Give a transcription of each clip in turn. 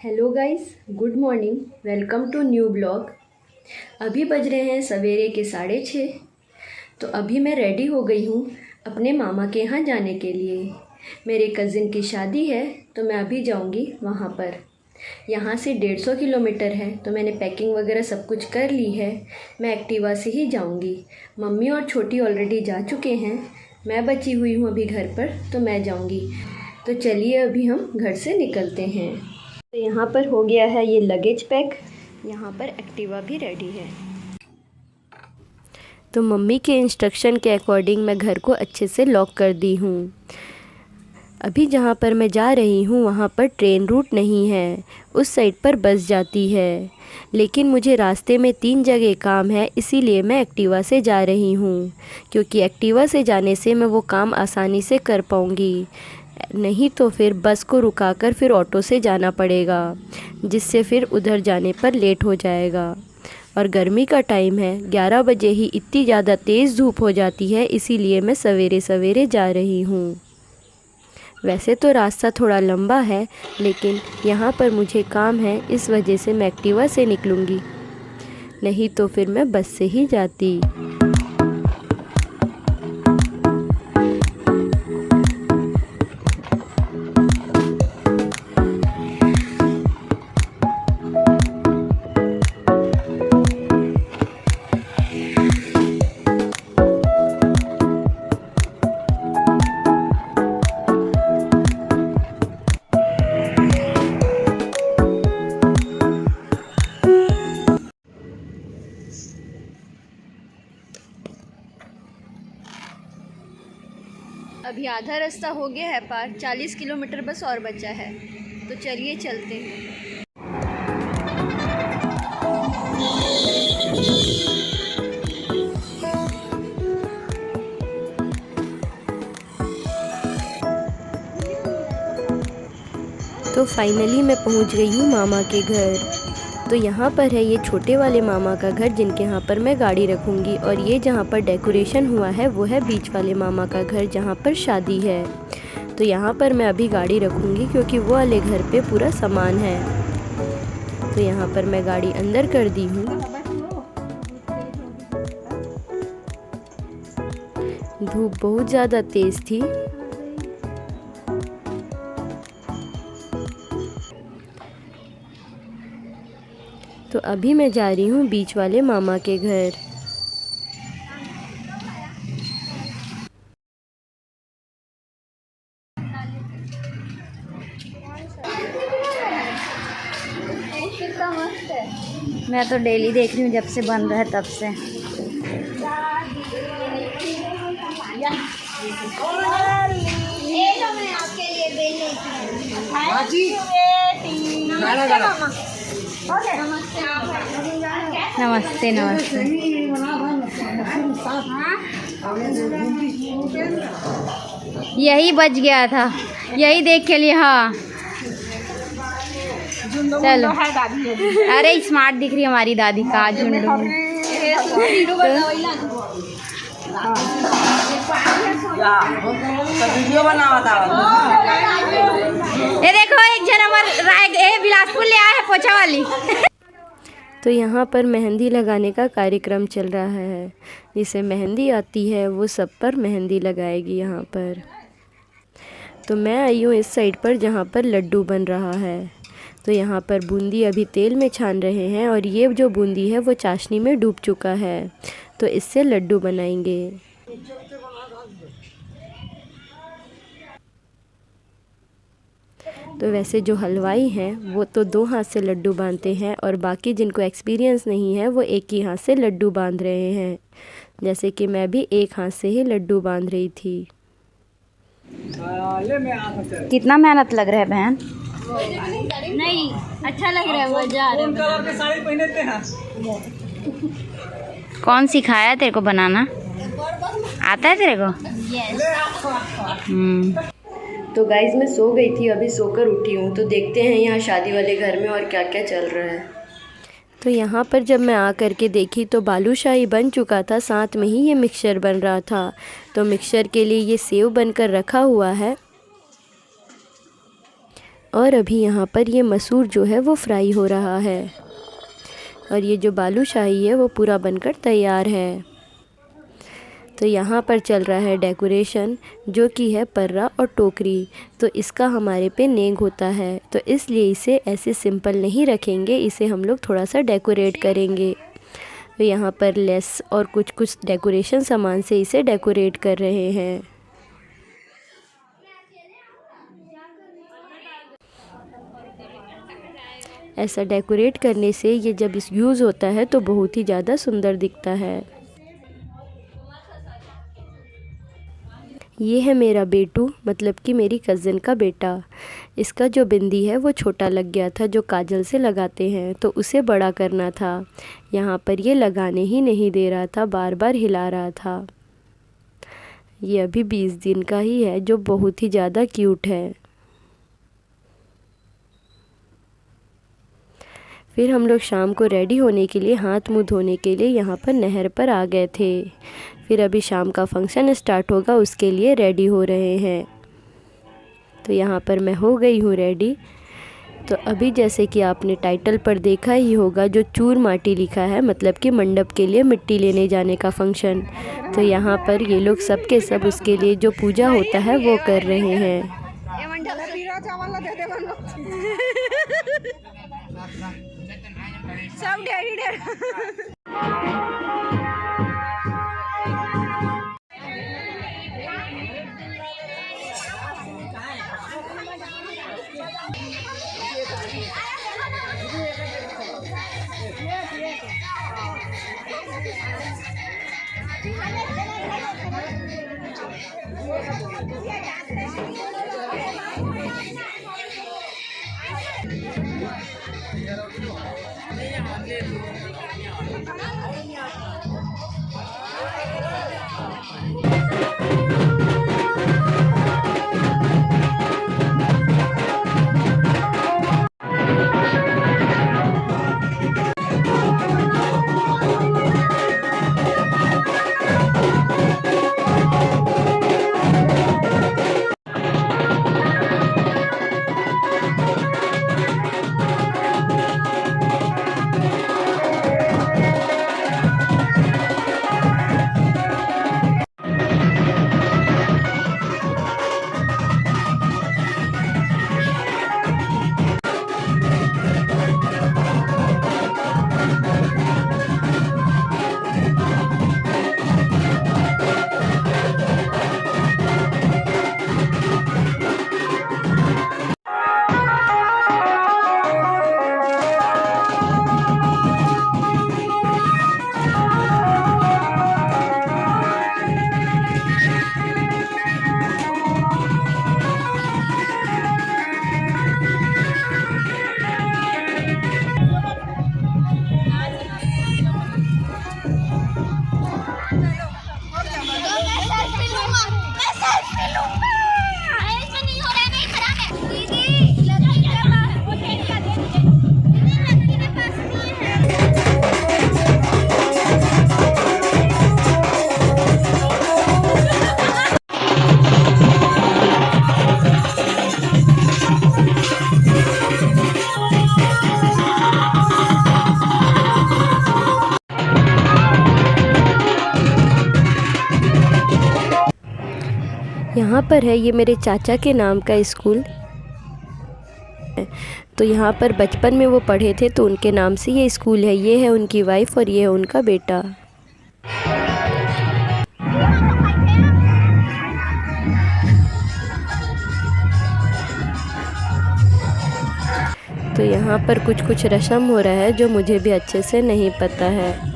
Hello guys, good morning. Welcome to new blog. अभी बज रहे हैं सवेरे के 6:30। तो अभी मैं रेडी हो गई हूँ अपने मामा के यहाँ जाने के लिए। मेरे कज़िन की शादी है तो मैं अभी जाऊँगी वहाँ पर। यहाँ से 150 किलोमीटर है तो मैंने पैकिंग वगैरह सब कुछ कर ली है। मैं एक्टिवा से ही जाऊँगी। मम्मी और छोटी ऑलरेडी जा चुके हैं, मैं बची हुई हूँ अभी घर पर, तो मैं जाऊँगी। तो चलिए अभी हम घर से निकलते हैं। तो यहाँ पर हो गया है ये लगेज पैक। यहाँ पर एक्टिवा भी रेडी है। तो मम्मी के इंस्ट्रक्शन के अकॉर्डिंग मैं घर को अच्छे से लॉक कर दी हूँ। अभी जहाँ पर मैं जा रही हूँ वहाँ पर ट्रेन रूट नहीं है, उस साइड पर बस जाती है। लेकिन मुझे रास्ते में 3 जगह काम है, इसीलिए मैं एक्टिवा से जा रही हूँ, क्योंकि एक्टिवा से जाने से मैं वो काम आसानी से कर पाऊँगी। नहीं तो फिर बस को रुकाकर फिर ऑटो से जाना पड़ेगा, जिससे फिर उधर जाने पर लेट हो जाएगा। और गर्मी का टाइम है, 11 बजे ही इतनी ज़्यादा तेज़ धूप हो जाती है, इसीलिए मैं सवेरे सवेरे जा रही हूँ। वैसे तो रास्ता थोड़ा लंबा है, लेकिन यहाँ पर मुझे काम है, इस वजह से मैं एक्टिवा से निकलूँगी, नहीं तो फिर मैं बस से ही जाती। अभी आधा रास्ता हो गया है पार, 40 किलोमीटर बस और बचा है, तो चलिए चलते हैं। तो फाइनली मैं पहुंच गई हूँ मामा के घर। तो यहाँ पर है ये छोटे वाले मामा का घर, जिनके यहाँ पर मैं गाड़ी रखूँगी। और ये जहाँ पर डेकोरेशन हुआ है वो है बीच वाले मामा का घर, जहाँ पर शादी है। तो यहाँ पर मैं अभी गाड़ी रखूँगी, क्योंकि वो वाले घर पे पूरा सामान है। तो यहाँ पर मैं गाड़ी अंदर कर दी हूँ। धूप बहुत ज़्यादा तेज़ थी। तो अभी मैं जा रही हूँ बीच वाले मामा के घर। मैं तो डेली देख रही हूँ, जब से बंद है तब से। नमस्ते नमस्ते। यही बच गया था, यही देख के लिए। हाँ चलो। अरे स्मार्ट दिख रही है हमारी दादी का झुंडू। ये देखो, एक जन हमारे बिलासपुर ले आया है पोछा वाली। तो यहाँ पर मेहंदी लगाने का कार्यक्रम चल रहा है। जिसे मेहंदी आती है वो सब पर मेहंदी लगाएगी यहाँ पर। तो मैं आई हूँ इस साइड पर, जहाँ पर लड्डू बन रहा है। तो यहाँ पर बूंदी अभी तेल में छान रहे हैं, और ये जो बूंदी है वो चाशनी में डूब चुका है, तो इससे लड्डू बनाएंगे। तो वैसे जो हलवाई हैं वो तो 2 हाथ से लड्डू बांधते हैं, और बाकी जिनको एक्सपीरियंस नहीं है वो एक ही हाथ से लड्डू बांध रहे हैं। जैसे कि मैं भी एक हाथ से ही लड्डू बांध रही थी। कितना मेहनत लग रहा है बहन। नहीं, अच्छा लग रहा है, मजा आ रहा है। कौन सिखाया तेरे को बनाना? आता है तेरे को? तो गाइज़ मैं सो गई थी, अभी सोकर उठी हूँ। तो देखते हैं यहाँ शादी वाले घर में और क्या क्या चल रहा है। तो यहाँ पर जब मैं आ कर के देखी तो बालूशाही बन चुका था, साथ में ही ये मिक्सचर बन रहा था। तो मिक्सचर के लिए ये सेव बनकर रखा हुआ है। और अभी यहाँ पर ये मसूर जो है वो फ्राई हो रहा है और ये जो बालूशाही है वो पूरा बनकर तैयार है। तो यहाँ पर चल रहा है डेकोरेशन, जो कि है पर्रा और टोकरी। तो इसका हमारे पे नेग होता है, तो इसलिए इसे ऐसे सिंपल नहीं रखेंगे, इसे हम लोग थोड़ा सा डेकोरेट करेंगे। तो यहाँ पर लेस और कुछ कुछ डेकोरेशन सामान से इसे डेकोरेट कर रहे हैं। ऐसा डेकोरेट करने से ये जब इस यूज़ होता है तो बहुत ही ज़्यादा सुंदर दिखता है। ये है मेरा बेटू, मतलब कि मेरी कज़िन का बेटा। इसका जो बिंदी है वो छोटा लग गया था, जो काजल से लगाते हैं, तो उसे बड़ा करना था। यहाँ पर ये लगाने ही नहीं दे रहा था, बार बार हिला रहा था। ये अभी 20 दिन का ही है, जो बहुत ही ज़्यादा क्यूट है। फिर हम लोग शाम को रेडी होने के लिए, हाथ मुँह धोने के लिए यहाँ पर नहर पर आ गए थे। फिर अभी शाम का फंक्शन स्टार्ट होगा, उसके लिए रेडी हो रहे हैं। तो यहाँ पर मैं हो गई हूँ रेडी। तो अभी जैसे कि आपने टाइटल पर देखा ही होगा, जो चूर माटी लिखा है, मतलब कि मंडप के लिए मिट्टी लेने जाने का फंक्शन। तो यहाँ पर ये लोग सब के सब उसके लिए जो पूजा होता है वो कर रहे हैं। सब यहाँ पर है ये मेरे चाचा के नाम का स्कूल। तो यहाँ पर बचपन में वो पढ़े थे, तो उनके नाम से ये स्कूल है। ये है उनकी वाइफ और ये है उनका बेटा। तो यहाँ पर कुछ कुछ रस्म हो रहा है, जो मुझे भी अच्छे से नहीं पता है।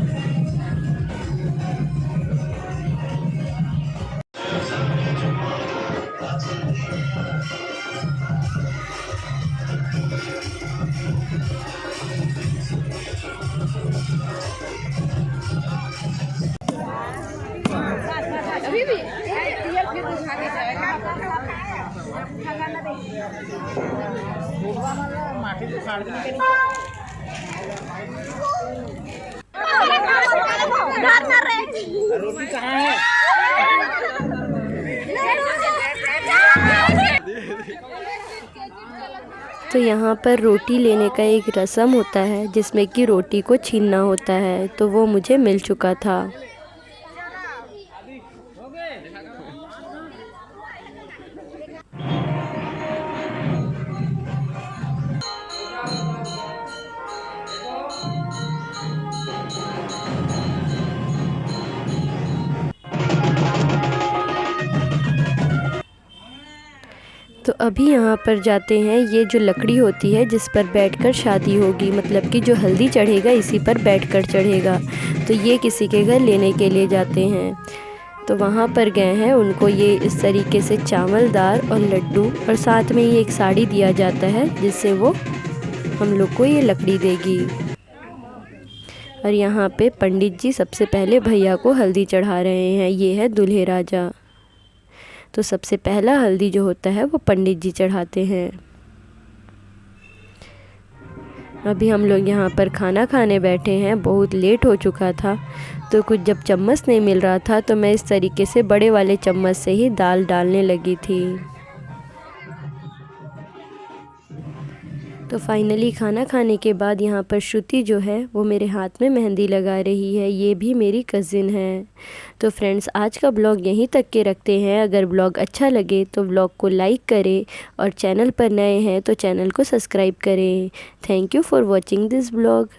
रोटी कहाँ है? तो यहाँ पर रोटी लेने का एक रस्म होता है जिसमें कि रोटी को छीनना होता है, तो वो मुझे मिल चुका था। तो अभी यहाँ पर जाते हैं, ये जो लकड़ी होती है जिस पर बैठकर शादी होगी, मतलब कि जो हल्दी चढ़ेगा इसी पर बैठकर चढ़ेगा, तो ये किसी के घर लेने के लिए जाते हैं। तो वहाँ पर गए हैं, उनको ये इस तरीके से चावल, दाल और लड्डू और साथ में ये एक साड़ी दिया जाता है जिससे वो हम लोग को ये लकड़ी देगी। और यहाँ पे पंडित जी सबसे पहले भैया को हल्दी चढ़ा रहे हैं, ये है दूल्हे राजा। तो सबसे पहला हल्दी जो होता है वो पंडित जी चढ़ाते हैं। अभी हम लोग यहाँ पर खाना खाने बैठे हैं, बहुत लेट हो चुका था, तो कुछ जब चम्मच नहीं मिल रहा था तो मैं इस तरीके से बड़े वाले चम्मच से ही दाल डालने लगी थी। तो फाइनली खाना खाने के बाद यहाँ पर श्रुति जो है वो मेरे हाथ में मेहंदी लगा रही है, ये भी मेरी कज़िन है। तो फ्रेंड्स, आज का ब्लॉग यहीं तक के रखते हैं। अगर ब्लॉग अच्छा लगे तो ब्लॉग को लाइक करें और चैनल पर नए हैं तो चैनल को सब्सक्राइब करें। Thank you for watching this blog.